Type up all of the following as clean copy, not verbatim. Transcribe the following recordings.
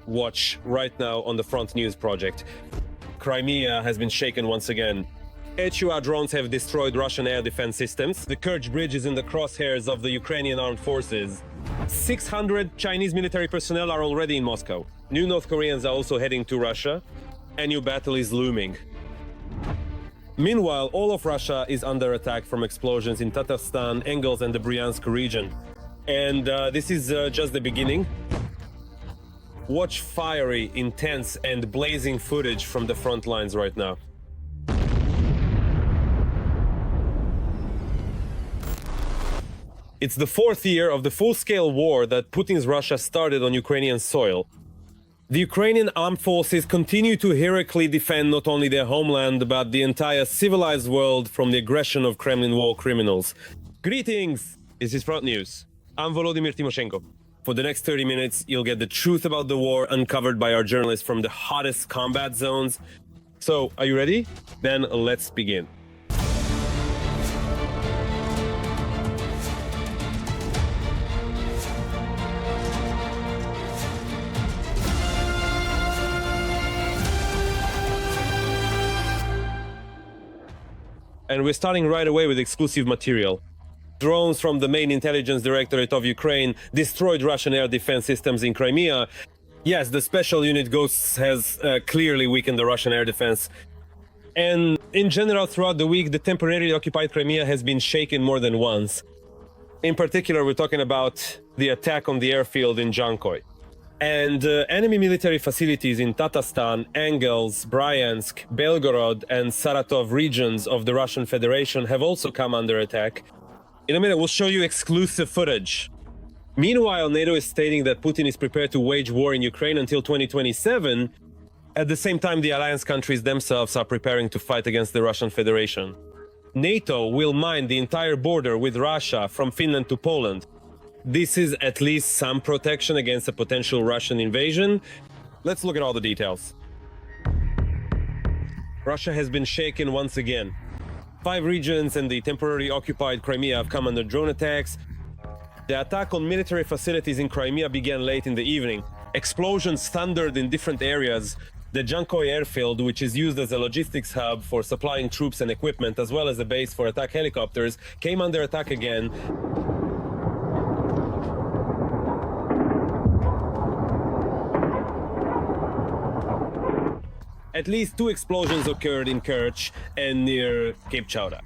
watch right now on the Front News project. Crimea has been shaken once again. HUR drones have destroyed Russian air defense systems. The Kerch Bridge is in the crosshairs of the Ukrainian armed forces. 600 Chinese military personnel are already in Moscow. New North Koreans are also heading to Russia. A new battle is looming. Meanwhile, all of Russia is under attack from explosions in Tatarstan, Engels and the Bryansk region. And this is just the beginning. Watch fiery, intense and blazing footage from the front lines right now. It's the fourth year of the full-scale war that Putin's Russia started on Ukrainian soil. The Ukrainian armed forces continue to heroically defend not only their homeland, but the entire civilized world from the aggression of Kremlin war criminals. Greetings! This is Front News. I'm Volodymyr Timoshenko. For the next 30 minutes, you'll get the truth about the war uncovered by our journalists from the hottest combat zones. So, are you ready? Then let's begin. And we're starting right away with exclusive material. Drones from the main intelligence directorate of Ukraine destroyed Russian air defense systems in Crimea. Yes, the special unit Ghosts has clearly weakened the Russian air defense. And in general, throughout the week, the temporarily occupied Crimea has been shaken more than once. In particular, we're talking about the attack on the airfield in Jankoy. And enemy military facilities in Tatarstan, Engels, Bryansk, Belgorod and Saratov regions of the Russian Federation have also come under attack. In a minute, we'll show you exclusive footage. Meanwhile, NATO is stating that Putin is prepared to wage war in Ukraine until 2027. At the same time, the alliance countries themselves are preparing to fight against the Russian Federation. NATO will mine the entire border with Russia from Finland to Poland. This is at least some protection against a potential Russian invasion. Let's look at all the details. Russia has been shaken once again. 5 regions and the temporarily occupied Crimea have come under drone attacks. The attack on military facilities in Crimea began late in the evening. Explosions thundered in different areas. The Jankoy airfield, which is used as a logistics hub for supplying troops and equipment, as well as a base for attack helicopters, came under attack again. At least 2 explosions occurred in Kerch and near Cape Chowda.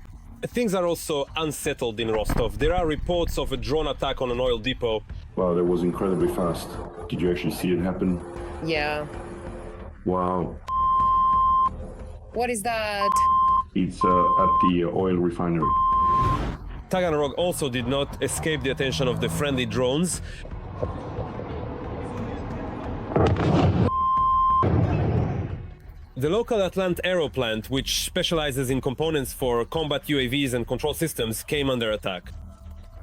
Things are also unsettled in Rostov. There are reports of a drone attack on an oil depot. Wow, that was incredibly fast. Did you actually see it happen? Yeah. Wow. What is that? It's at the oil refinery. Taganrog also did not escape the attention of the friendly drones. The local Atlant Aero plant, which specializes in components for combat UAVs and control systems, came under attack.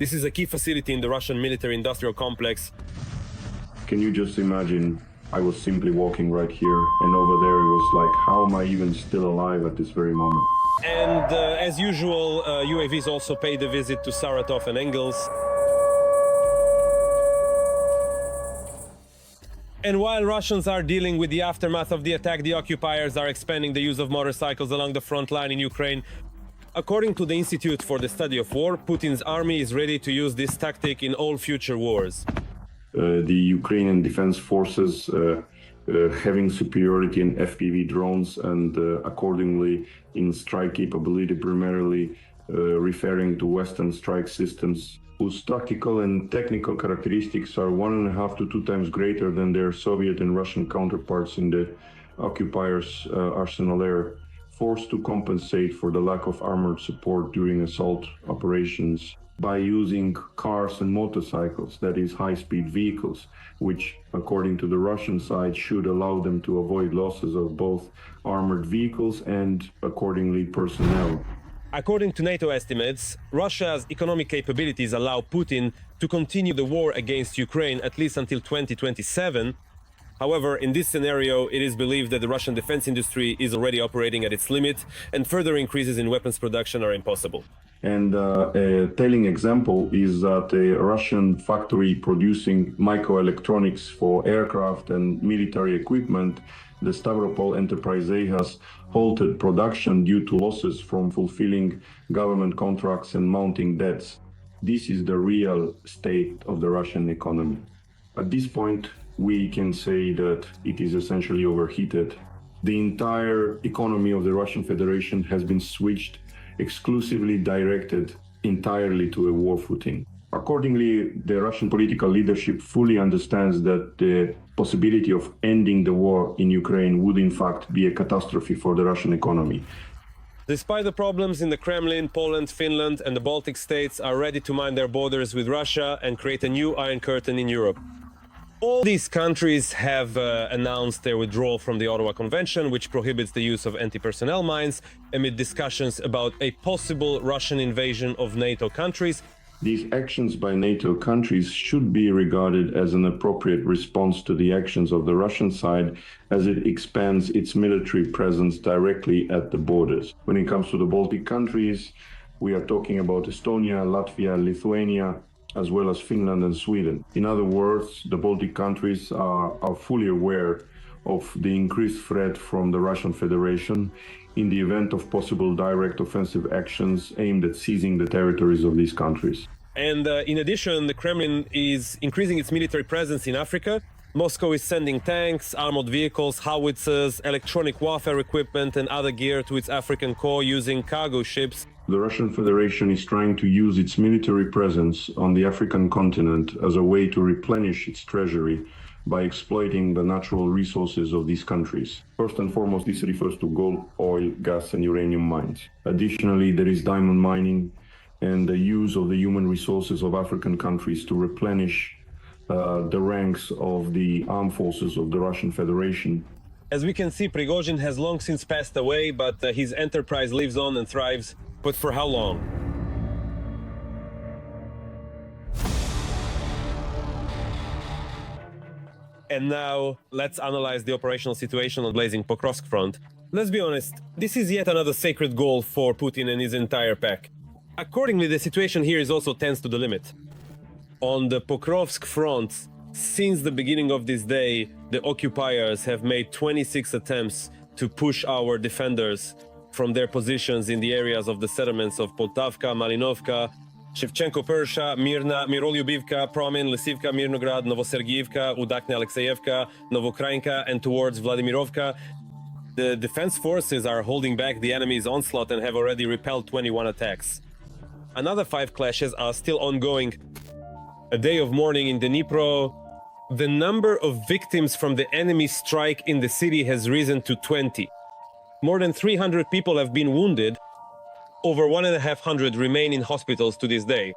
This is a key facility in the Russian military-industrial complex. Can you just imagine? I was simply walking right here, and over there it was like, how am I even still alive at this very moment? And as usual, UAVs also paid a visit to Saratov and Engels. And while Russians are dealing with the aftermath of the attack, the occupiers are expanding the use of motorcycles along the front line in Ukraine. According to the Institute for the Study of War, Putin's army is ready to use this tactic in all future wars. The Ukrainian defense forces having superiority in FPV drones and accordingly in strike capability, primarily referring to Western strike systems, whose tactical and technical characteristics are 1.5 to 2 times greater than their Soviet and Russian counterparts in the occupiers' arsenal air, forced to compensate for the lack of armored support during assault operations by using cars and motorcycles, that is, high-speed vehicles, which, according to the Russian side, should allow them to avoid losses of both armored vehicles and, accordingly, personnel. According to NATO estimates, Russia's economic capabilities allow Putin to continue the war against Ukraine at least until 2027. However, in this scenario, it is believed that the Russian defense industry is already operating at its limit, and further increases in weapons production are impossible. And a telling example is that a Russian factory producing microelectronics for aircraft and military equipment, the Stavropol Enterprise has halted production due to losses from fulfilling government contracts and mounting debts. This is the real state of the Russian economy. At this point, we can say that it is essentially overheated. The entire economy of the Russian Federation has been switched, exclusively directed entirely to a war footing. Accordingly, the Russian political leadership fully understands that the possibility of ending the war in Ukraine would in fact be a catastrophe for the Russian economy. Despite the problems in the Kremlin, Poland, Finland, and the Baltic states are ready to mind their borders with Russia and create a new Iron Curtain in Europe. All these countries have announced their withdrawal from the Ottawa Convention, which prohibits the use of anti-personnel mines, amid discussions about a possible Russian invasion of NATO countries. These actions by NATO countries should be regarded as an appropriate response to the actions of the Russian side as it expands its military presence directly at the borders. When it comes to the Baltic countries, we are talking about Estonia, Latvia, Lithuania, as well as Finland and Sweden. In other words, the Baltic countries are fully aware of the increased threat from the Russian Federation in the event of possible direct offensive actions aimed at seizing the territories of these countries. And in addition, the Kremlin is increasing its military presence in Africa. Moscow is sending tanks, armored vehicles, howitzers, electronic warfare equipment, and other gear to its African core using cargo ships. The Russian Federation is trying to use its military presence on the African continent as a way to replenish its treasury by exploiting the natural resources of these countries. First and foremost, this refers to gold, oil, gas, and uranium mines. Additionally, there is diamond mining and the use of the human resources of African countries to replenish the ranks of the armed forces of the Russian Federation. As we can see, Prigozhin has long since passed away, but his enterprise lives on and thrives. But for how long? And now, let's analyze the operational situation on blazing Pokrovsk front. Let's be honest, this is yet another sacred goal for Putin and his entire pack. Accordingly, the situation here is also tense to the limit. On the Pokrovsk front, since the beginning of this day, the occupiers have made 26 attempts to push our defenders from their positions in the areas of the settlements of Poltavka, Malinovka, Shevchenko-Persha, Mirna, Mirolyubivka, Promin, Lisivka, Mirnograd, Novosergiivka, Udakne Alexeyevka, Novokrainka, and towards Vladimirovka. The defense forces are holding back the enemy's onslaught and have already repelled 21 attacks. Another 5 clashes are still ongoing. A day of mourning in Dnipro. The number of victims from the enemy strike in the city has risen to 20. More than 300 people have been wounded. Over 1,500 remain in hospitals to this day.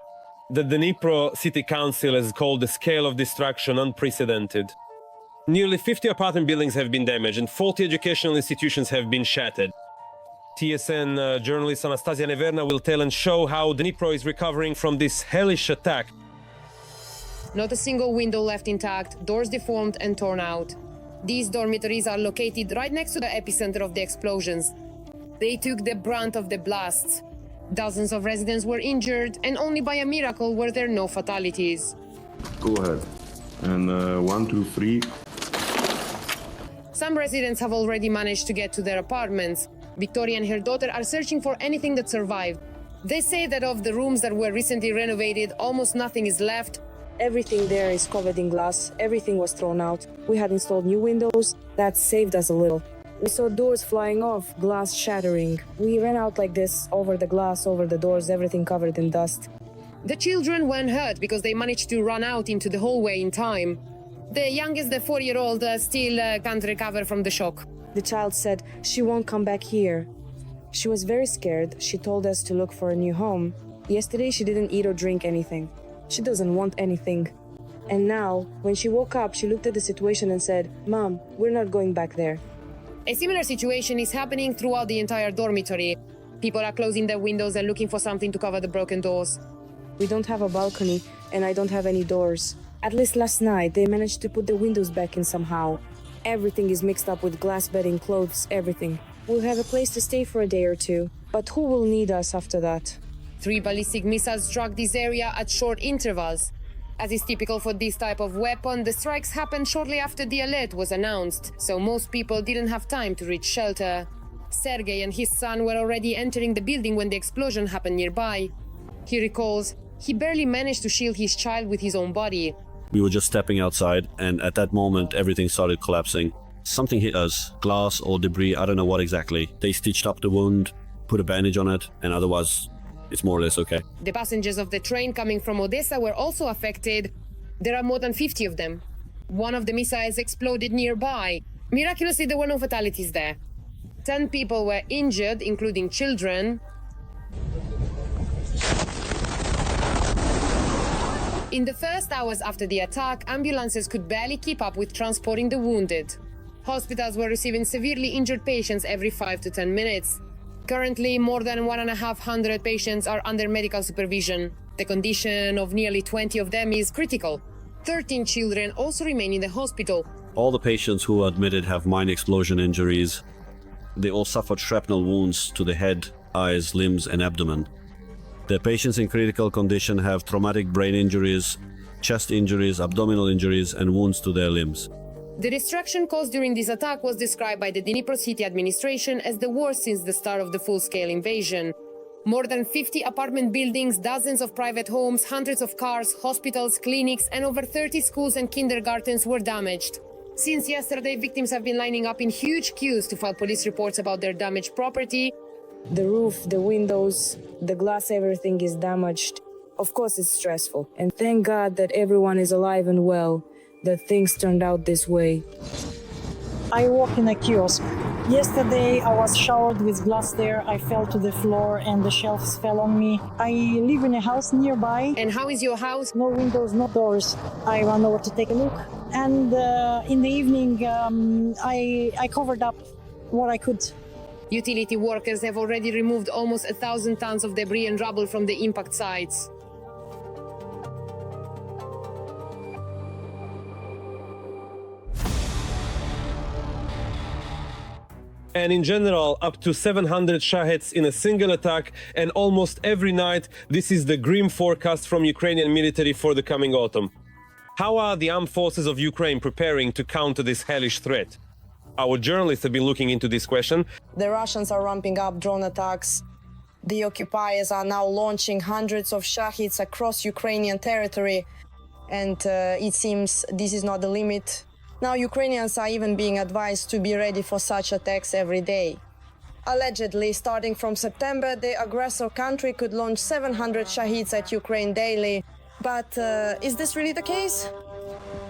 The Dnipro City Council has called the scale of destruction unprecedented. Nearly 50 apartment buildings have been damaged and 40 educational institutions have been shattered. TSN journalist Anastasia Neverna will tell and show how Dnipro is recovering from this hellish attack. Not a single window left intact, doors deformed and torn out. These dormitories are located right next to the epicenter of the explosions. They took the brunt of the blasts. Dozens of residents were injured, and only by a miracle were there no fatalities. Go ahead. And 1, 2, 3. Some residents have already managed to get to their apartments. Victoria and her daughter are searching for anything that survived. They say that of the rooms that were recently renovated, almost nothing is left. Everything there is covered in glass. Everything was thrown out. We had installed new windows. That saved us a little. We saw doors flying off, glass shattering. We ran out like this, over the glass, over the doors, everything covered in dust. The children weren't hurt because they managed to run out into the hallway in time. The youngest, the 4-year-old, still can't recover from the shock. The child said she won't come back here. She was very scared. She told us to look for a new home. Yesterday she didn't eat or drink anything. She doesn't want anything. And now, when she woke up, she looked at the situation and said, "Mom, we're not going back there." A similar situation is happening throughout the entire dormitory. People are closing their windows and looking for something to cover the broken doors. We don't have a balcony, and I don't have any doors. At least last night, they managed to put the windows back in somehow. Everything is mixed up with glass bedding, clothes, everything. We'll have a place to stay for a day or two, but who will need us after that? 3 ballistic missiles struck this area at short intervals. As is typical for this type of weapon, the strikes happened shortly after the alert was announced, so most people didn't have time to reach shelter. Sergei and his son were already entering the building when the explosion happened nearby. He recalls, he barely managed to shield his child with his own body. We were just stepping outside, and at that moment, everything started collapsing. Something hit us, glass or debris, I don't know what exactly. They stitched up the wound, put a bandage on it, and otherwise, it's more or less okay. The passengers of the train coming from Odessa were also affected. There are more than 50 of them. One of the missiles exploded nearby. Miraculously, there were no fatalities there. 10 people were injured, including children. In the first hours after the attack, ambulances could barely keep up with transporting the wounded. Hospitals were receiving severely injured patients every 5 to 10 minutes. Currently, more than 1,500 patients are under medical supervision. The condition of nearly 20 of them is critical. 13 children also remain in the hospital. All the patients who are admitted have mine explosion injuries. They all suffered shrapnel wounds to the head, eyes, limbs, and abdomen. The patients in critical condition have traumatic brain injuries, chest injuries, abdominal injuries, and wounds to their limbs. The destruction caused during this attack was described by the Dnipro city administration as the worst since the start of the full-scale invasion. More than 50 apartment buildings, dozens of private homes, hundreds of cars, hospitals, clinics, and over 30 schools and kindergartens were damaged. Since yesterday, victims have been lining up in huge queues to file police reports about their damaged property. The roof, the windows, the glass, everything is damaged. Of course, it's stressful. And thank God that everyone is alive and well, that things turned out this way. I work in a kiosk. Yesterday I was showered with glass there. I fell to the floor and the shelves fell on me. I live in a house nearby. And how is your house? No windows, no doors. I ran over to take a look. And in the evening I covered up what I could. Utility workers have already removed almost 1,000 tons of debris and rubble from the impact sites. And in general, up to 700 Shaheds in a single attack, and almost every night, this is the grim forecast from Ukrainian military for the coming autumn. How are the armed forces of Ukraine preparing to counter this hellish threat? Our journalists have been looking into this question. The Russians are ramping up drone attacks. The occupiers are now launching hundreds of Shahids across Ukrainian territory. And it seems this is not the limit. Now Ukrainians are even being advised to be ready for such attacks every day. Allegedly, starting from September, the aggressor country could launch 700 Shahids at Ukraine daily. But is this really the case?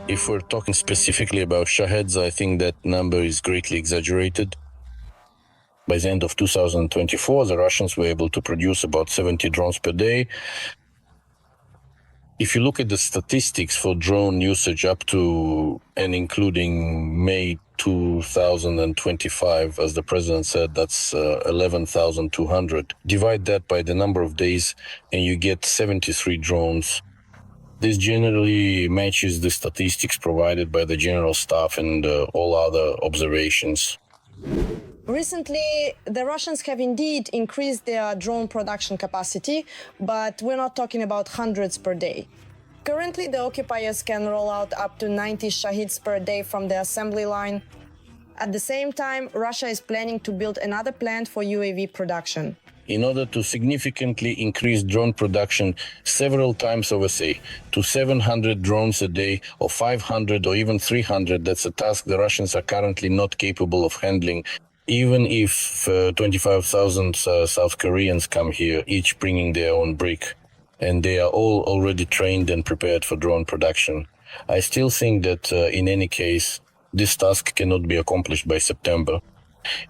If we're talking specifically about Shaheds, I think that number is greatly exaggerated. By the end of 2024, the Russians were able to produce about 70 drones per day. If you look at the statistics for drone usage up to and including May 2025, as the president said, that's 11,200. Divide that by the number of days and you get 73 drones. This generally matches the statistics provided by the general staff and all other observations. Recently, the Russians have indeed increased their drone production capacity, but we're not talking about hundreds per day. Currently, the occupiers can roll out up to 90 Shahids per day from the assembly line. At the same time, Russia is planning to build another plant for UAV production. In order to significantly increase drone production several times over, say, to 700 drones a day, or 500 or even 300, that's a task the Russians are currently not capable of handling. Even if 25,000 South Koreans come here, each bringing their own brick, and they are all already trained and prepared for drone production, I still think that in any case, this task cannot be accomplished by September.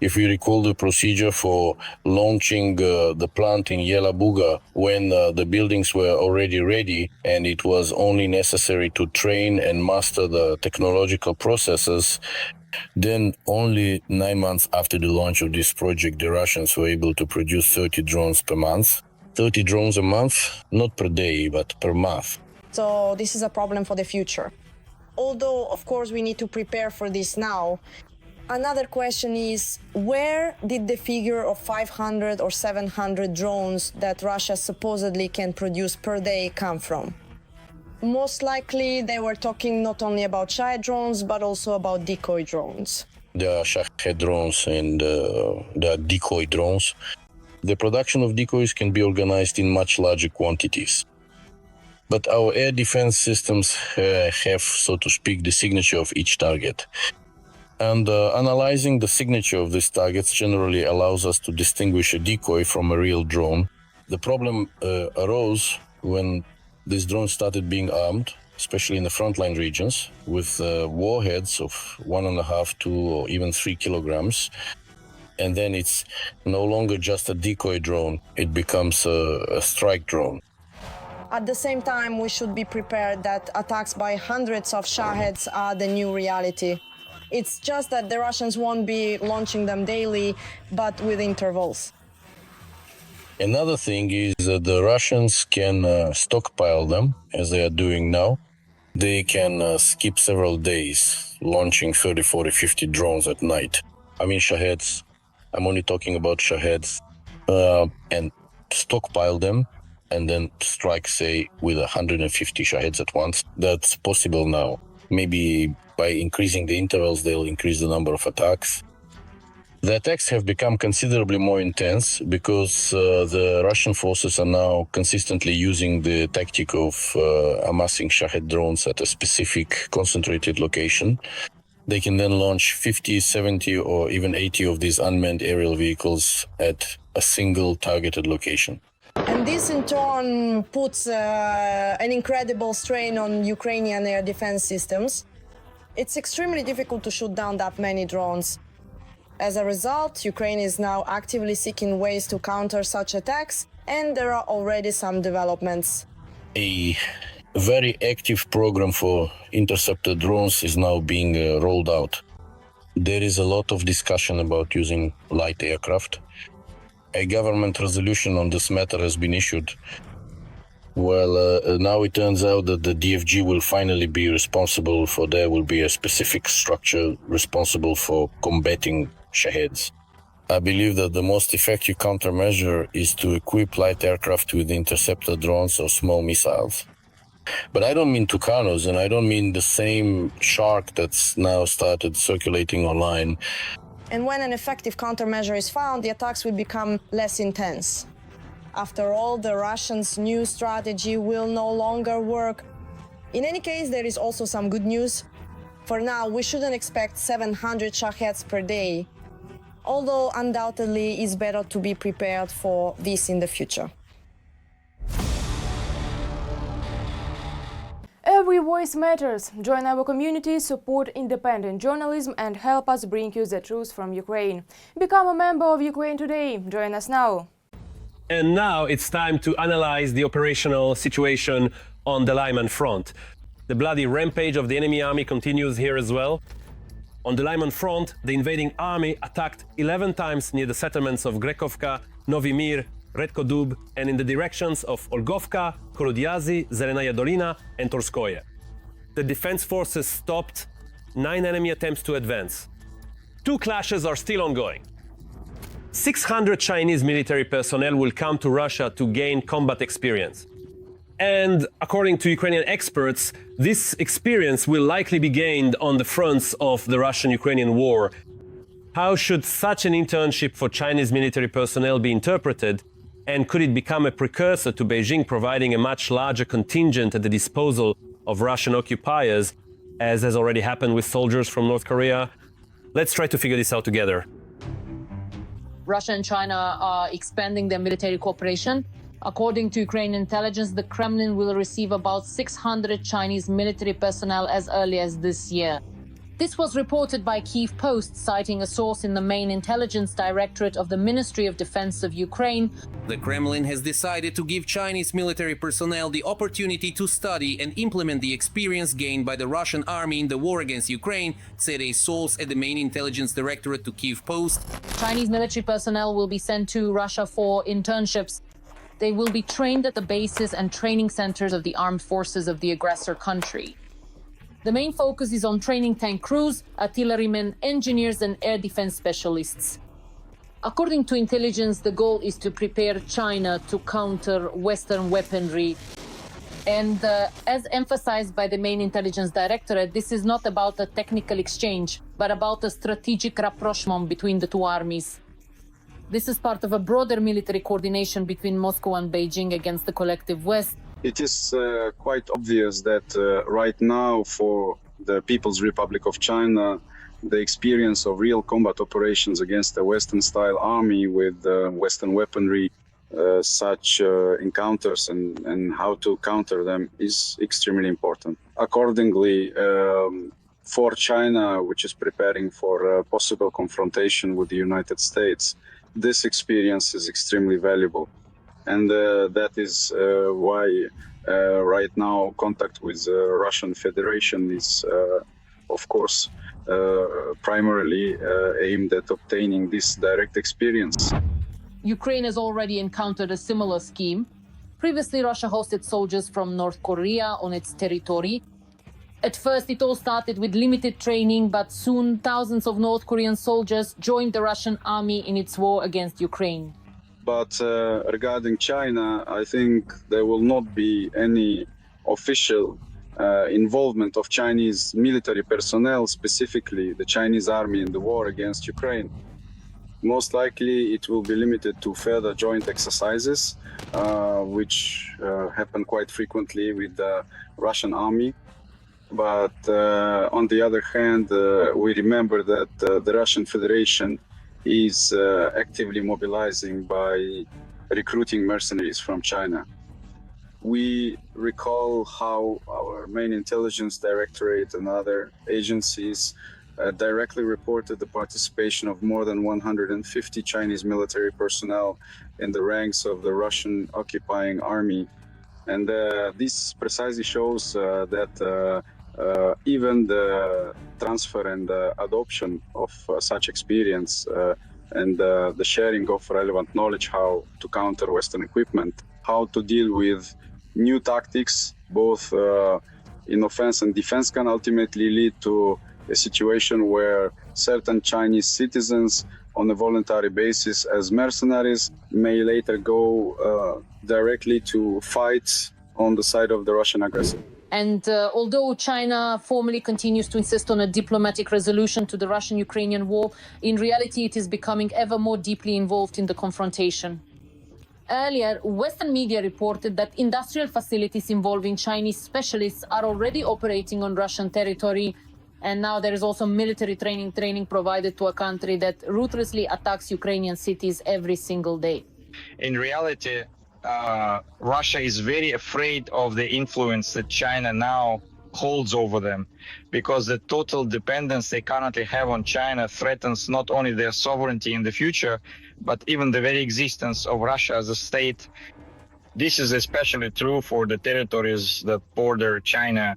If you recall the procedure for launching the plant in Yelabuga, when the buildings were already ready and it was only necessary to train and master the technological processes, then only 9 months after the launch of this project, the Russians were able to produce 30 drones per month. 30 drones a month, not per day, but per month. So this is a problem for the future. Although, of course, we need to prepare for this now. Another question is, where did the figure of 500 or 700 drones that Russia supposedly can produce per day come from? Most likely, they were talking not only about Shahed drones, but also about decoy drones. There are Shahed drones and there are decoy drones. The production of decoys can be organized in much larger quantities. But our air defense systems have, so to speak, the signature of each target. And analyzing the signature of these targets generally allows us to distinguish a decoy from a real drone. The problem arose when these drones started being armed, especially in the frontline regions, with warheads of 1.5, 2, or even 3 kilograms. And then it's no longer just a decoy drone, it becomes a strike drone. At the same time, we should be prepared that attacks by hundreds of Shaheds are the new reality. It's just that the Russians won't be launching them daily, but with intervals. Another thing is that the Russians can stockpile them, as they are doing now. They can skip several days, launching 30, 40, 50 drones at night. I mean Shaheds, I'm only talking about Shaheds, and stockpile them, and then strike, say, with 150 Shaheds at once. That's possible now. Maybe by increasing the intervals, they'll increase the number of attacks. The attacks have become considerably more intense because the Russian forces are now consistently using the tactic of amassing Shahed drones at a specific concentrated location. They can then launch 50, 70, or even 80 of these unmanned aerial vehicles at a single targeted location. And this in turn puts an incredible strain on Ukrainian air defense systems. It's extremely difficult to shoot down that many drones. As a result, Ukraine is now actively seeking ways to counter such attacks, and there are already some developments. A very active program for interceptor drones is now being rolled out. There is a lot of discussion about using light aircraft. A government resolution on this matter has been issued. Well, now it turns out that the DFG will finally be responsible for, there will be a specific structure responsible for combating Shaheds. I believe that the most effective countermeasure is to equip light aircraft with interceptor drones or small missiles. But I don't mean Tucanos, and I don't mean the same shark that's now started circulating online. And when an effective countermeasure is found, the attacks will become less intense. After all, the Russians' new strategy will no longer work. In any case, there is also some good news. For now, we shouldn't expect 700 Shaheds per day, although undoubtedly it's better to be prepared for this in the future. Every voice matters. Join our community, support independent journalism and help us bring you the truth from Ukraine. Become a member of Ukraine Today. Join us now. And now it's time to analyze the operational situation on the Lyman front. The bloody rampage of the enemy army continues here as well. On the Lyman front, the invading army attacked 11 times near the settlements of Grekovka, Novi Mir, Redkodub, and in the directions of Olgovka, Kolodyazi, Zelenaya Dolina, and Torskoye. The defense forces stopped 9 enemy attempts to advance. 2 clashes are still ongoing. 600 Chinese military personnel will come to Russia to gain combat experience. And according to Ukrainian experts, this experience will likely be gained on the fronts of the Russian-Ukrainian war. How should such an internship for Chinese military personnel be interpreted? And could it become a precursor to Beijing providing a much larger contingent at the disposal of Russian occupiers, as has already happened with soldiers from North Korea? Let's try to figure this out together. Russia and China are expanding their military cooperation. According to Ukrainian intelligence, the Kremlin will receive about 600 Chinese military personnel as early as this year. This was reported by Kyiv Post, citing a source in the main intelligence directorate of the Ministry of Defense of Ukraine. The Kremlin has decided to give Chinese military personnel the opportunity to study and implement the experience gained by the Russian army in the war against Ukraine, said a source at the main intelligence directorate to Kyiv Post. Chinese military personnel will be sent to Russia for internships. They will be trained at the bases and training centers of the armed forces of the aggressor country. The main focus is on training tank crews, artillerymen, engineers, and air defense specialists. According to intelligence, the goal is to prepare China to counter Western weaponry. And as emphasized by the main intelligence directorate, this is not about a technical exchange, but about a strategic rapprochement between the two armies. This is part of a broader military coordination between Moscow and Beijing against the collective West. It is quite obvious that right now for the People's Republic of China, the experience of real combat operations against a Western-style army with Western weaponry, such encounters and how to counter them is extremely important. Accordingly, for China, which is preparing for a possible confrontation with the United States, this experience is extremely valuable. And that is why right now contact with the Russian Federation is, of course, primarily aimed at obtaining this direct experience. Ukraine has already encountered a similar scheme. Previously, Russia hosted soldiers from North Korea on its territory. At first, it all started with limited training, but soon thousands of North Korean soldiers joined the Russian army in its war against Ukraine. But regarding China, I think there will not be any official involvement of Chinese military personnel, specifically the Chinese army in the war against Ukraine. Most likely it will be limited to further joint exercises, which happen quite frequently with the Russian army. But on the other hand, we remember that the Russian Federation is actively mobilizing by recruiting mercenaries from China. We recall how our main intelligence directorate and other agencies directly reported the participation of more than 150 Chinese military personnel in the ranks of the Russian occupying army. And this precisely shows that even the transfer and adoption of such experience and the sharing of relevant knowledge how to counter Western equipment, how to deal with new tactics, both in offense and defense, can ultimately lead to a situation where certain Chinese citizens on a voluntary basis as mercenaries may later go directly to fight on the side of the Russian aggressor. And although China formally continues to insist on a diplomatic resolution to the Russian-Ukrainian war, in reality it is becoming ever more deeply involved in the confrontation. Earlier, Western media reported that industrial facilities involving Chinese specialists are already operating on Russian territory, and now there is also military training provided to a country that ruthlessly attacks Ukrainian cities every single day. In reality, Russia is very afraid of the influence that China now holds over them, because the total dependence they currently have on China threatens not only their sovereignty in the future, but even the very existence of Russia as a state. This is especially true for the territories that border China.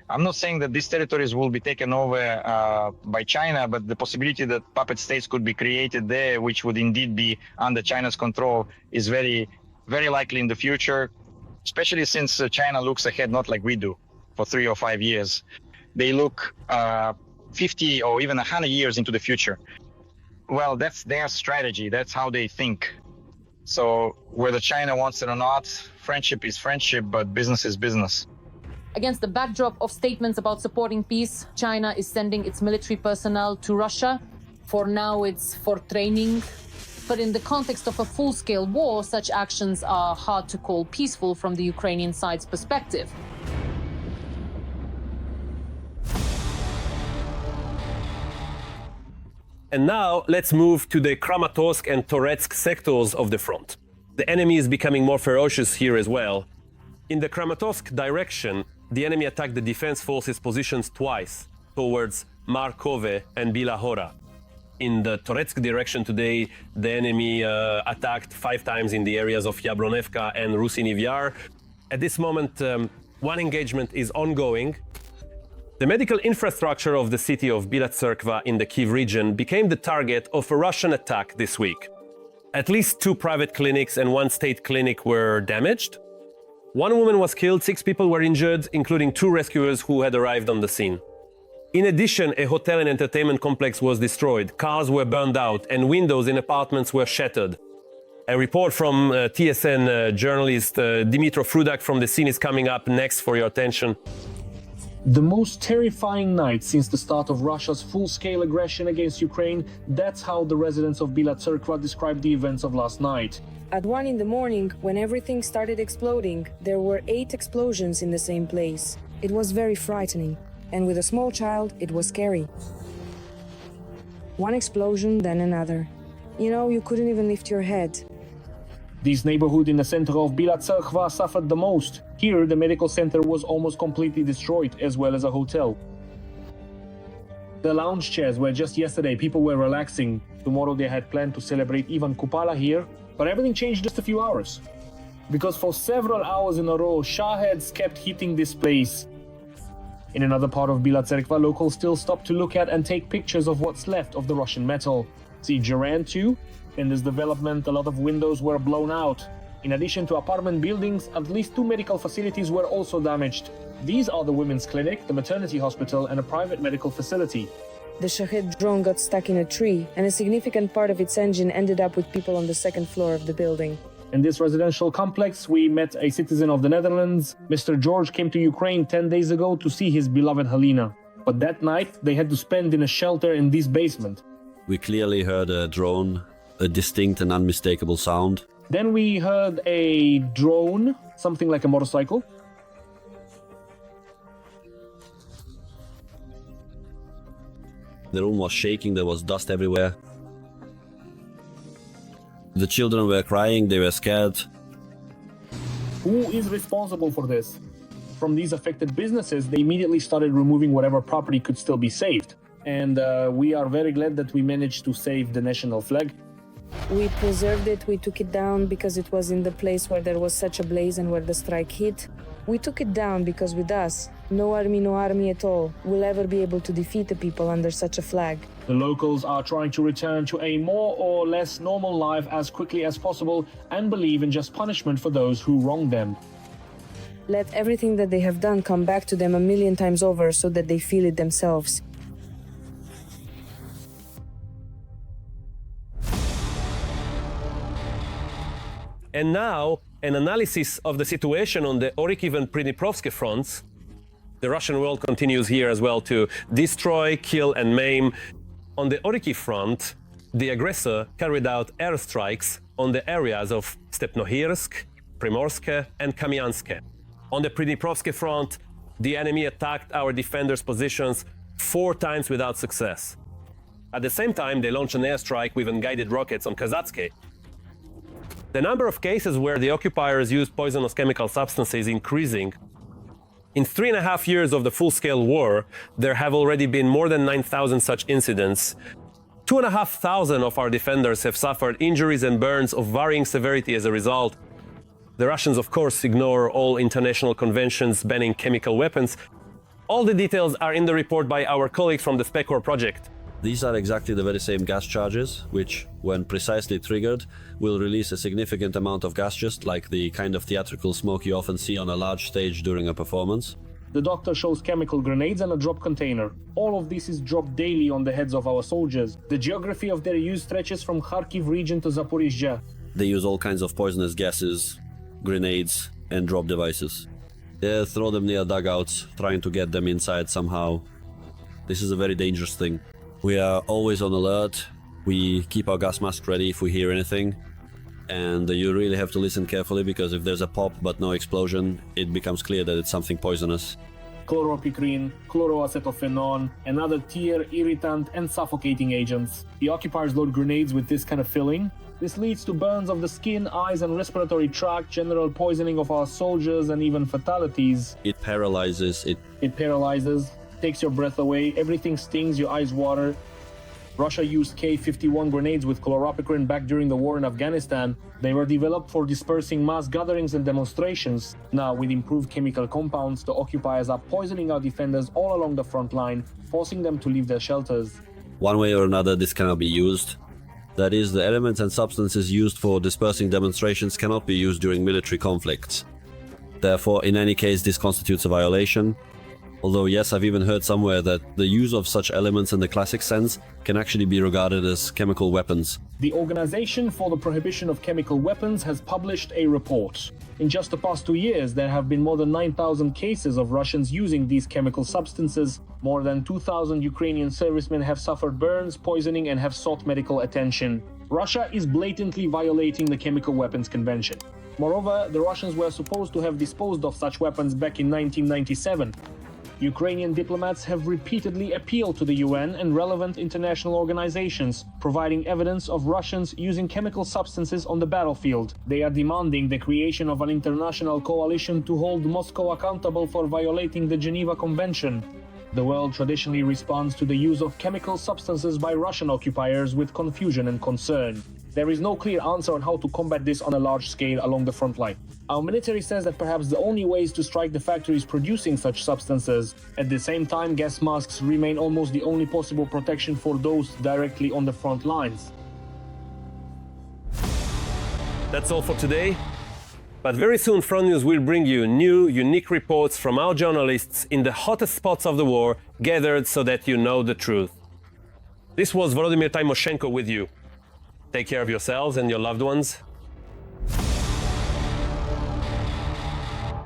I'm not saying that these territories will be taken over by China, but the possibility that puppet states could be created there, which would indeed be under China's control, is very, very likely in the future, especially since China looks ahead, not like we do, for 3 or 5 years. They look 50 or even 100 years into the future. Well, that's their strategy. That's how they think. So whether China wants it or not, friendship is friendship, but business is business. Against the backdrop of statements about supporting peace, China is sending its military personnel to Russia. For now, it's for training. But in the context of a full-scale war, such actions are hard to call peaceful from the Ukrainian side's perspective. And now let's move to the Kramatorsk and Toretsk sectors of the front. The enemy is becoming more ferocious here as well. In the Kramatorsk direction, the enemy attacked the defense forces' positions twice, towards Markove and Bilahora. In the Toretsk direction today, the enemy attacked 5 times in the areas of Yablonevka and Rusiniv Yar. At this moment, one engagement is ongoing. The medical infrastructure of the city of Bila Tserkva in the Kyiv region became the target of a Russian attack this week. At least 2 private clinics and 1 state clinic were damaged. 1 woman was killed, 6 people were injured, including 2 rescuers who had arrived on the scene. In addition, a hotel and entertainment complex was destroyed, cars were burned out, and windows in apartments were shattered. A report from TSN journalist Dnipro from the scene is coming up next for your attention. The most terrifying night since the start of Russia's full-scale aggression against Ukraine, that's how the residents of Bila Tserkva described the events of last night. At 1 in the morning, when everything started exploding, there were 8 explosions in the same place. It was very frightening, and with a small child, it was scary. 1 explosion, then another. You know, you couldn't even lift your head. This neighborhood in the center of Bila Tserkva suffered the most. Here, the medical center was almost completely destroyed, as well as a hotel. The lounge chairs where just yesterday people were relaxing. Tomorrow they had planned to celebrate Ivan Kupala here, but everything changed just a few hours. Because for several hours in a row, Shaheeds kept hitting this place. In another part of Bila Tserkva, locals still stop to look at and take pictures of what's left of the Russian metal. See Jaran too? In this development, a lot of windows were blown out. In addition to apartment buildings, at least 2 medical facilities were also damaged. These are the women's clinic, the maternity hospital, and a private medical facility. The Shahed drone got stuck in a tree, and a significant part of its engine ended up with people on the 2nd floor of the building. In this residential complex, we met a citizen of the Netherlands. Mr. George came to Ukraine 10 days ago to see his beloved Halina. But that night, they had to spend in a shelter in this basement. We clearly heard a drone, a distinct and unmistakable sound. Then we heard a drone, something like a motorcycle. The room was shaking, there was dust everywhere. The children were crying, they were scared. Who is responsible for this? From these affected businesses, they immediately started removing whatever property could still be saved. And we are very glad that we managed to save the national flag. We preserved it, we took it down because it was in the place where there was such a blaze and where the strike hit. We took it down because with us, no army at all will ever be able to defeat the people under such a flag. The locals are trying to return to a more or less normal life as quickly as possible and believe in just punishment for those who wronged them. Let everything that they have done come back to them 1,000,000 times over so that they feel it themselves. And now, an analysis of the situation on the Orikhiv and Pokrovsk fronts. The Russian world continues here as well to destroy, kill, and maim. On the Orikhiv front, the aggressor carried out airstrikes on the areas of Stepnohirsk, Primorsk, and Kamyansk. On the Pokrovsk front, the enemy attacked our defenders' positions 4 times without success. At the same time, they launched an airstrike with unguided rockets on Kazatske. The number of cases where the occupiers used poisonous chemical substances is increasing. In 3.5 years of the full-scale war, there have already been more than 9,000 such incidents. 2,500 of our defenders have suffered injuries and burns of varying severity as a result. The Russians, of course, ignore all international conventions banning chemical weapons. All the details are in the report by our colleagues from the Specor project. These are exactly the very same gas charges, which, when precisely triggered, will release a significant amount of gas, just like the kind of theatrical smoke you often see on a large stage during a performance. The doctor shows chemical grenades and a drop container. All of this is dropped daily on the heads of our soldiers. The geography of their use stretches from Kharkiv region to Zaporizhzhia. They use all kinds of poisonous gases, grenades, and drop devices. They throw them near dugouts, trying to get them inside somehow. This is a very dangerous thing. We are always on alert. We keep our gas mask ready if we hear anything. And you really have to listen carefully, because if there's a pop but no explosion, it becomes clear that it's something poisonous. Chloropicrin, chloroacetophenone, and other tear, irritant, and suffocating agents. The occupiers load grenades with this kind of filling. This leads to burns of the skin, eyes, and respiratory tract, general poisoning of our soldiers, and even fatalities. It paralyzes, It paralyzes, takes your breath away, everything stings, your eyes water. Russia used K-51 grenades with chloropicrin back during the war in Afghanistan. They were developed for dispersing mass gatherings and demonstrations. Now, with improved chemical compounds, the occupiers are poisoning our defenders all along the front line, forcing them to leave their shelters. One way or another, this cannot be used. That is, the elements and substances used for dispersing demonstrations cannot be used during military conflicts. Therefore, in any case, this constitutes a violation. Although yes, I've even heard somewhere that the use of such elements in the classic sense can actually be regarded as chemical weapons. The Organization for the Prohibition of Chemical Weapons has published a report. In just the past 2 years, there have been more than 9,000 cases of Russians using these chemical substances. More than 2,000 Ukrainian servicemen have suffered burns, poisoning, and have sought medical attention. Russia is blatantly violating the Chemical Weapons Convention. Moreover, the Russians were supposed to have disposed of such weapons back in 1997. Ukrainian diplomats have repeatedly appealed to the UN and relevant international organizations, providing evidence of Russians using chemical substances on the battlefield. They are demanding the creation of an international coalition to hold Moscow accountable for violating the Geneva Convention. The world traditionally responds to the use of chemical substances by Russian occupiers with confusion and concern. There is no clear answer on how to combat this on a large scale along the front line. Our military says that perhaps the only way is to strike the factories producing such substances. At the same time, gas masks remain almost the only possible protection for those directly on the front lines. That's all for today. But very soon, Front News will bring you new, unique reports from our journalists in the hottest spots of the war, gathered so that you know the truth. This was Volodymyr Tymoshenko with you. Take care of yourselves and your loved ones.